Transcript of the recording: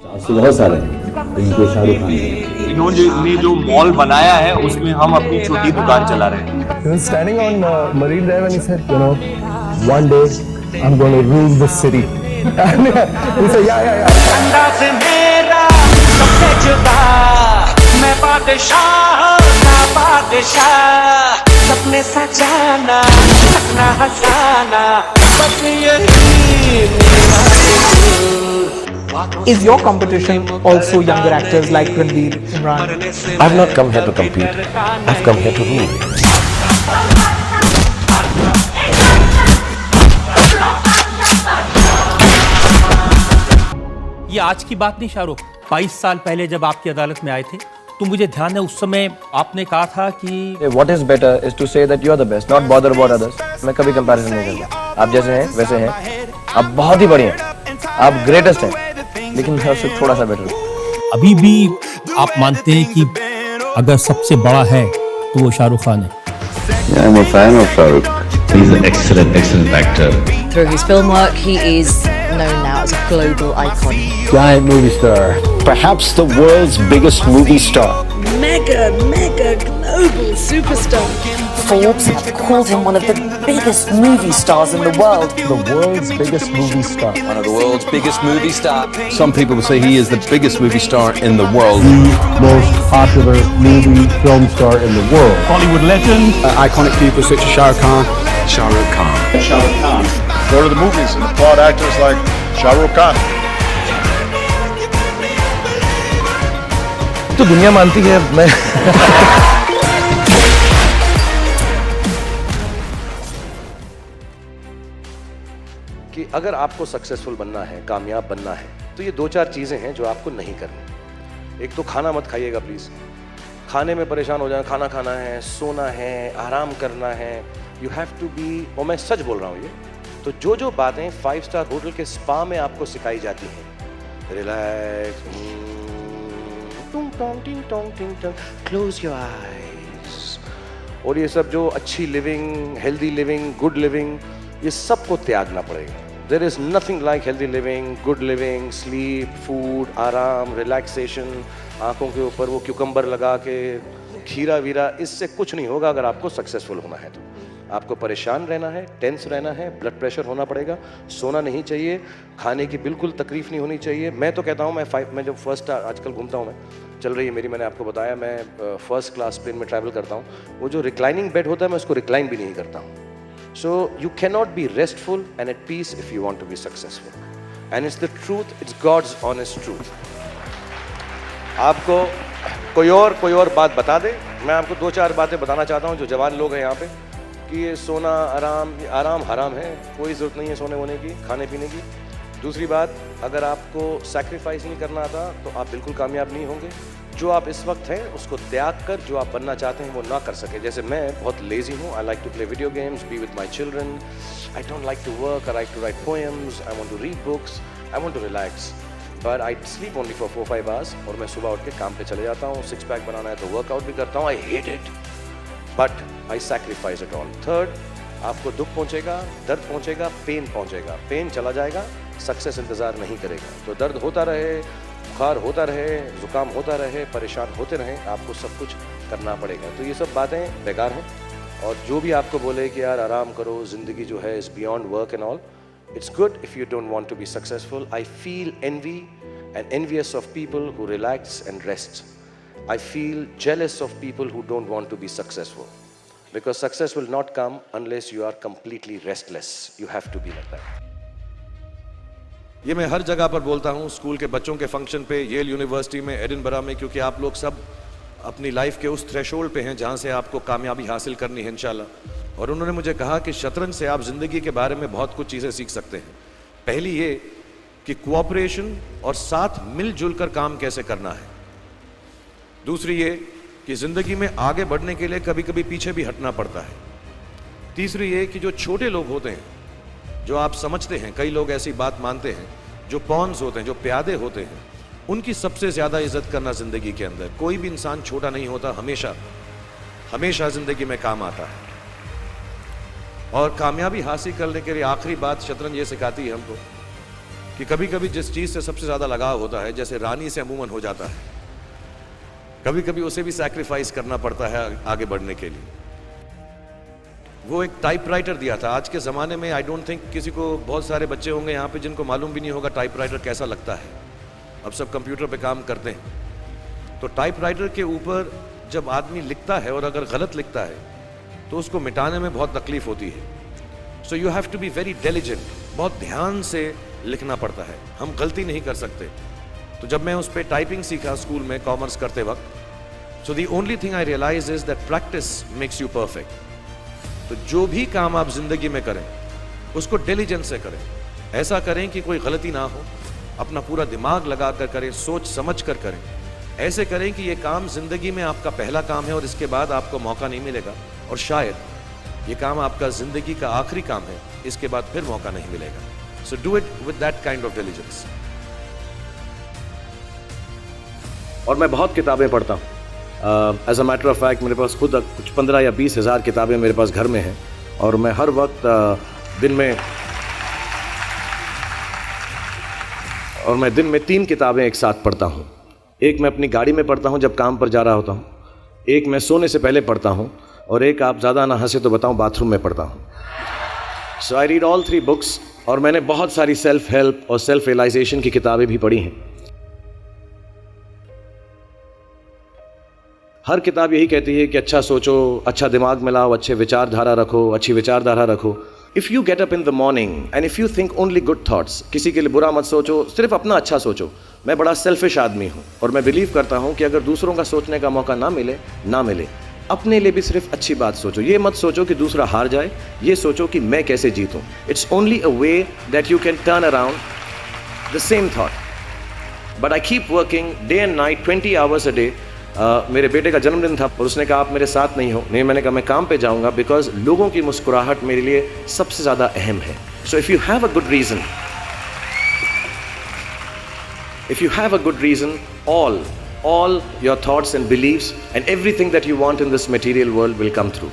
उससे बहुत सारे हैं, इनको शाहरुख खान ने। इन्होंने जो मॉल बनाया है उसमें हम अपनी छोटी दुकान चला रहे हैं। He was standing on Marine Drive and he said, you know, one day I'm going to rule the city. And he said, yeah. अंदाज़ मेरा सबसे जुदा, मैं बादशाह का बादशाह, सपने सजाना सपना हंसाना बस यही मेरा। Is your competition also younger actors like Ranveer, Imran? I've not come here to compete. I've come here to rule. ये आज की बात नहीं शाहरुख, 22 साल पहले जब आपकी अदालत में आए थे तो मुझे ध्यान है उस समय आपने कहा था कि What is better is to say that you are the best, not bother about others. मैं कभी कंपैरिजन नहीं करता। आप जैसे हैं वैसे हैं, आप बहुत ही बढ़िया हैं, आप ग्रेटेस्ट हैं, लेकिन मैं उससे थोड़ा सा बेटर हूँ। अभी भी आप मानते हैं कि अगर सबसे बड़ा है तो वो शाहरुख खान है? Yeah, I'm a fan of Shahrukh. He's an excellent actor. Through his film work, he is known now as a global icon. Giant movie star. Perhaps the world's biggest movie star. Mega global superstar. Forbes have called him one of the biggest movie stars in the world. The world's biggest movie star. One of the world's biggest movie stars. Some people would say he is the biggest movie star in the world. The most popular movie film star in the world. Hollywood legend. Iconic people such as Shah Rukh Khan. Shah Rukh Khan. Go to the movies and applaud actors like Shah Rukh Khan. तो दुनिया मानती है मैं कि अगर आपको successful बनना है, कामयाब बनना है, तो ये दो चार चीजें हैं जो आपको नहीं करनी। एक तो खाना मत खाइएगा प्लीज, खाने में परेशान हो जाए, खाना खाना है, सोना है, आराम करना है, यू हैव टू बी, और मैं सच बोल रहा हूँ ये, तो जो बातें 5 स्टार होटल के स्पा में आपको सिखाई जाती हैं, रिलैक्स, क्लोज योर आईज, और ये सब जो अच्छी living, healthy living, good living, ये सबको त्यागना पड़ेगा। There is nothing like healthy living, good living, sleep, food, आराम, रिलैक्सेशन, आंखों के ऊपर वो क्यूकम्बर लगा के खीरा वीरा, इससे कुछ नहीं होगा। अगर आपको सक्सेसफुल होना है तो आपको परेशान रहना है, टेंस रहना है, ब्लड प्रेशर होना पड़ेगा, सोना नहीं चाहिए, खाने की बिल्कुल तकलीफ नहीं होनी चाहिए। मैं तो कहता हूँ, मैं जब फर्स्ट आजकल घूमता हूँ, मैं चल रही है मेरी, मैंने आपको बताया मैं फर्स्ट क्लास प्लेन में ट्रैवल करता हूँ, वो जो रिक्लाइनिंग बेड होता है मैं उसको रिक्लाइन भी नहीं करता हूँ। So you can not be restful and at peace if you want to be successful, and it's the truth, it's God's honest truth. आपको कोई और बात बता दे, मैं आपको 2-4 बातें बताना चाहता हूँ जो जवान लोग हैं यहाँ पे, कि ये सोना आराम हराम है, कोई ज़रूरत नहीं है सोने वोने की, खाने पीने की। दूसरी बात, अगर आपको सैक्रिफाइस नहीं करना आता तो आप बिल्कुल कामयाब नहीं होंगे। जो आप इस वक्त हैं उसको त्याग कर जो आप बनना चाहते हैं वो ना कर सके। जैसे मैं बहुत लेजी हूँ, I like to play video games, be with my children, I don't like to work, I like to write poems, I want to read books, I want to relax, but I sleep only for 4-5 hours, और मैं सुबह उठ के काम पे चले जाता हूँ, 6 पैक बनाना है तो वर्कआउट भी करता हूँ, I hate it but I sacrifice it all. Third, आपको दुख पहुंचेगा, दर्द पहुंचेगा, पेन पहुंचेगा, पेन चला जाएगा, सक्सेस इंतजार नहीं करेगा। तो दर्द होता रहे, बुखार होता रहे, जुकाम होता रहे, परेशान होते रहे, आपको सब कुछ करना पड़ेगा। तो ये सब बातें बेकार हैं, और जो भी आपको बोले कि यार आराम करो, जिंदगी जो है is beyond work and all, it's good if you don't want to be successful. I feel envy and envious of people who relax and rest. I feel jealous of people who don't want to be successful, because success will not come unless you are completely restless. You have to be like that. ये मैं हर जगह पर बोलता हूँ, school के बच्चों के function पे, येल यूनिवर्सिटी में, एडिनबरा में, क्योंकि आप लोग सब अपनी लाइफ के उस थ्रेशोल्ड पे हैं जहाँ से आपको कामयाबी हासिल करनी है इंशाल्लाह। और उन्होंने मुझे कहा कि शतरंज से आप जिंदगी के बारे में बहुत कुछ चीज़ें सीख सकते हैं। पहली ये कि कोऑपरेशन और साथ मिलजुल कर काम कैसे करना है। दूसरी ये कि ज़िंदगी में आगे बढ़ने के लिए कभी कभी पीछे भी हटना पड़ता है। तीसरी ये कि जो छोटे लोग होते हैं, जो आप समझते हैं, कई लोग ऐसी बात मानते हैं, जो पॉन्स होते हैं, जो प्यादे होते हैं, उनकी सबसे ज़्यादा इज्जत करना ज़िंदगी के अंदर। कोई भी इंसान छोटा नहीं होता, हमेशा ज़िंदगी में काम आता है। और कामयाबी हासिल करने के लिए आखिरी बात शतरंज ये सिखाती है हमको कि कभी कभी जिस चीज़ से सबसे ज़्यादा लगाव होता है, जैसे रानी से अमूमन हो जाता है, कभी कभी उसे भी सैक्रिफाइस करना पड़ता है आगे बढ़ने के लिए। वो एक टाइपराइटर दिया था। आज के ज़माने में आई डोंट थिंक किसी को, बहुत सारे बच्चे होंगे यहाँ पे जिनको मालूम भी नहीं होगा टाइपराइटर कैसा लगता है। अब सब कंप्यूटर पे काम करते हैं। तो टाइपराइटर के ऊपर जब आदमी लिखता है और अगर गलत लिखता है तो उसको मिटाने में बहुत तकलीफ होती है। So you have to be very diligent, बहुत ध्यान से लिखना पड़ता है, हम गलती नहीं कर सकते। तो जब मैं उस पर टाइपिंग सीखा स्कूल में कॉमर्स करते वक्त, so the only thing I realise is that practice makes you perfect. तो जो भी काम आप जिंदगी में करें उसको डिलीजेंस से करें, ऐसा करें कि कोई गलती ना हो, अपना पूरा दिमाग लगा कर करें, सोच समझ कर करें, ऐसे करें कि ये काम जिंदगी में आपका पहला काम है और इसके बाद आपको मौका नहीं मिलेगा, और शायद ये काम आपका जिंदगी का आखिरी काम है, इसके बाद फिर मौका नहीं मिलेगा। So do it with that kind of diligence. और मैं बहुत किताबें पढ़ता हूँ। As a matter of fact मेरे पास खुद कुछ 15 या 20 हज़ार किताबें मेरे पास घर में हैं, और मैं हर वक्त दिन में 3 किताबें एक साथ पढ़ता हूँ। एक मैं अपनी गाड़ी में पढ़ता हूँ जब काम पर जा रहा होता हूँ, एक मैं सोने से पहले पढ़ता हूँ, और एक, आप ज़्यादा ना हंसे तो बताऊँ, बाथरूम में पढ़ता हूँ। सो आई रीड ऑल 3 बुक्स। और मैंने बहुत सारी सेल्फ हेल्प और सेल्फ रियलाइजेशन की किताबें भी पढ़ी हैं। हर किताब यही कहती है कि अच्छा सोचो, अच्छा दिमाग में लाओ, अच्छे विचारधारा रखो, अच्छी विचारधारा रखो। If you get up in the morning and if you think only good thoughts, किसी के लिए बुरा मत सोचो, सिर्फ अपना अच्छा सोचो। मैं बड़ा सेल्फिश आदमी हूँ और मैं बिलीव करता हूँ कि अगर दूसरों का सोचने का मौका ना मिले, अपने लिए भी सिर्फ अच्छी बात सोचो। ये मत सोचो कि दूसरा हार जाए, ये सोचो कि मैं कैसे जीतूँ। It's only a way that you can turn around the same thought. But I keep working day and night 20 hours a day. मेरे बेटे का जन्मदिन था और उसने कहा आप मेरे साथ नहीं हो। नहीं, मैंने कहा मैं काम पे जाऊंगा, बिकॉज लोगों की मुस्कुराहट मेरे लिए सबसे ज़्यादा अहम है। So if you have a good reason, all your thoughts and beliefs and everything that you want in this material world will come through.